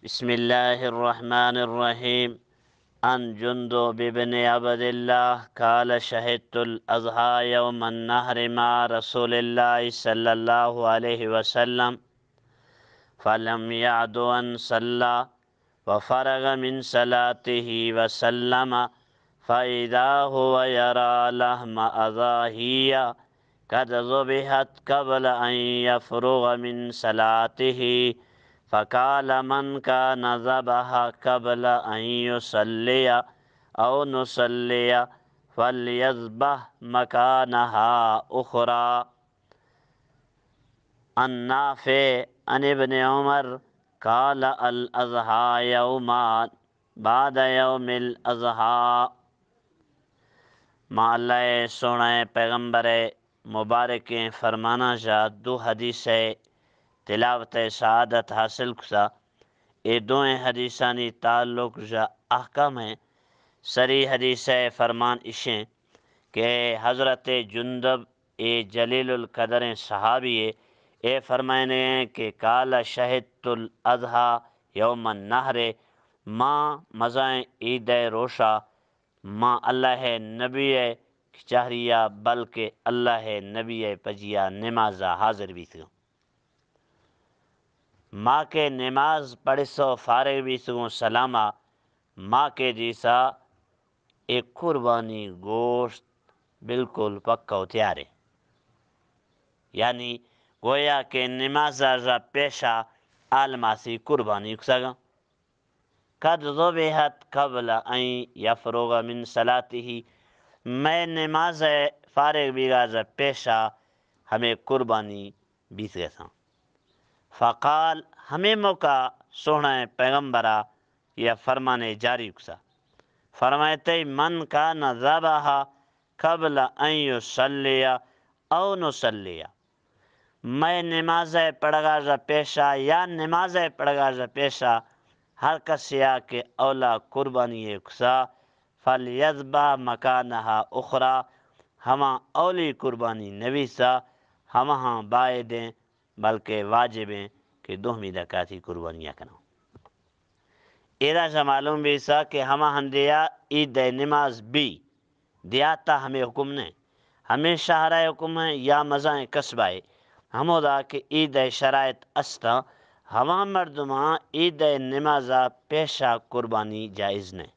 بسم الله الرحمن الرحيم. عن جندب بن عبد الله قال شهدت الأضحى يوم النهر مع رسول الله صلى الله عليه وسلم فلم يعد أن صلى وفرغ من صلاته وسلم فإذا هو يرى لحم أضاحية قد ذبحت قبل أن يفرغ من صلاته فقال من كان ذبح قبل أن يصلي أو نصلي فليذبح مكانها أخرى. عن نافع عن ابن عمر قال الأضحى يومان بعد يوم الأضحى. ما اللہ سونا پیغمبر مبارک فرمانا جا دو حدیث تلاوت سعادت حاصل کسا. اے دوئیں حدیثانی تعلق جا احکام ہیں. سری حدیث فرمان اشیں کہ حضرت جندب اے جلیل القدر صحابی اے فرمانے ہیں کہ کال شہدت الاضحیٰ یوم النہر ماں مزائیں عید روشا ماں اللہ نبی چہریہ بلکہ اللہ نبی پجیا نمازہ حاضر بھی تھوں. ماں کے نماز پڑھ سو فارغ بھی تھوں سلامہ ماں کے جیسا ایک قربانی گوشت بالکل پکا تیار ہے. یعنی گویا کہ نماز را پیشہ آلماسی قربانی کسگا قد ذبحت قبل ان یفرغ من صلاته میں نماز فارغ بیگاز پیشہ ہمیں قربانی بیت گئے تھا. فقال ہمیں موقع سونا پیغمبرہ یا فرمانے جاری کسا فرمائتے من کان ذبح قبل ان یصلی او نصلی میں نماز پڑھگاز پیشہ یا نماز پڑھگاز پیشہ ہر کسیا کے اولا قربانی کسا فلیذبح مکانہا اخرى ہما اولی قربانی نویسا ہما ہاں بائے دیں بلکہ واجب ہیں کہ دوہمی دکاتی قربانیاں کنو. ایرا سے معلوم بھی سا کہ ہما ہندیا عید نماز بھی دیاتا ہمیں حکم نہیں ہمیں شہرہ حکم ہے یا مزائیں قصبائے ہمو دا کہ عید شرائط استا ہما مردماں عید نمازہ پیشہ قربانی جائز نہیں.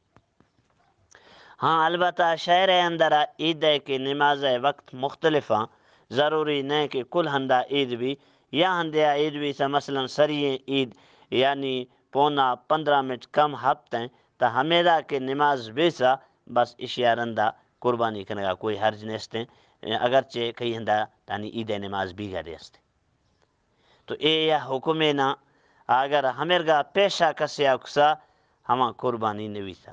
ہاں البتہ شہر اندر عید کے نماز وقت مختلف ہیں. ضروری نہیں کہ کل ہندہ عید بھی یا ہندیا عید بھی سے مثلا سری عید یعنی 15 منٹ کم ہفتیں تا ہمیرا کے نماز بھی سا بس اشیارندہ قربانی کرنے کا کوئی حرج نہیں اگرچہ کئی ہندہ تانی عید نماز بھی گھر استے. تو اے یا حکم نا اگر ہمیر گا پیشہ کسیا کسا ہما قربانی نویسا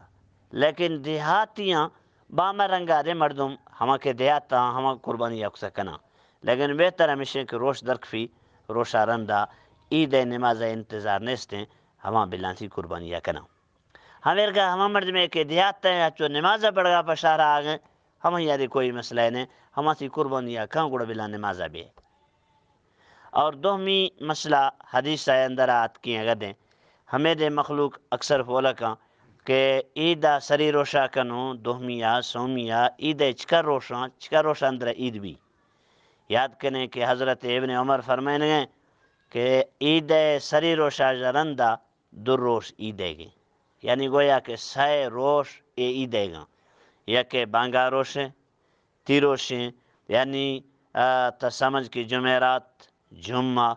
لیکن دیہاتیاں باما رنگا دے مردم ہما کے دیہاتا ہما قربانی اکسا کنا لیکن بہتر ہمیشہ کہ روش درکفی روشا رندہ عید نماز انتظار نیستیں ہما بلانسی قربانیاں کنا. ہمیر گا ہما مرد میں کہ دیہاتا ہے چو نماز پڑھگا پشارہ آگئے ہما یادی کوئی مسئلہ نہیں ہما سی قربانیاں کھاں گوڑا بلا نماز بھی ہے. اور دوہمی مسئلہ حدیث اندر آت کی اگدیں ہمیں دے مخلوق اکثر بولا کھاں کہ عید سری روشا کنو دوہمیہ سومیہ عید چکر روشا اندر عید بھی یاد کریں کہ حضرت ابن عمر فرمائنے گئے کہ عید سری روشا جرندہ در روش عیدے گئے یعنی گویا کہ سائے روش اے عیدے گا یا کہ بانگا روشیں تی روشیں یعنی تا سمجھ کی جمعرات جمعہ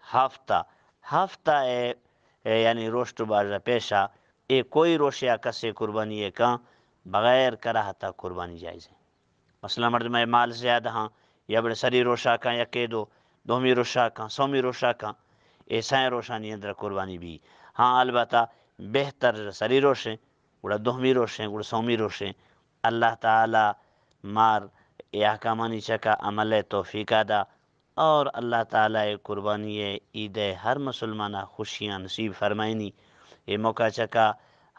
ہفتہ یعنی روشت بازا پیشہ اے کوئی روشیا کسے قربانی ہے کہاں بغیر کراہتا قربانی جائز ہے. مثلا مرد میں مال زیادہ ہاں یا بڑے سری روشا کھاں یا کہ دوہمی روشا کھاں سومی روشا کھاں اے سائیں روشانی اندر قربانی بھی. ہاں البتہ بہتر سری روشیں گوڑا دوہمی روشیں گوڑا سومی روشیں اللہ تعالی مار اے احکامانی چکا عمل توفیقہ دا اور اللہ تعالی قربانی عید ہر مسلمانہ خوشیاں نصیب فرمائنی. یہ موقع چکا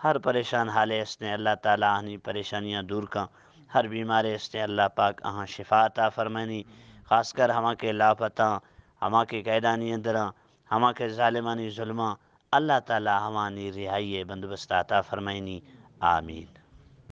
ہر پریشان حالے اس نے اللہ تعالیٰ آہنی پریشانیاں دور کاں ہر بیمارے اس نے اللہ پاک آہاں شفا عطا فرمائنی. خاص کر ہما کے لاپتہ ہما کے قیدانی اندراں ہما کے ظالمانی ظلماں اللہ تعالی ہمانی رہائی بندوبست عطا فرمائنی آمین.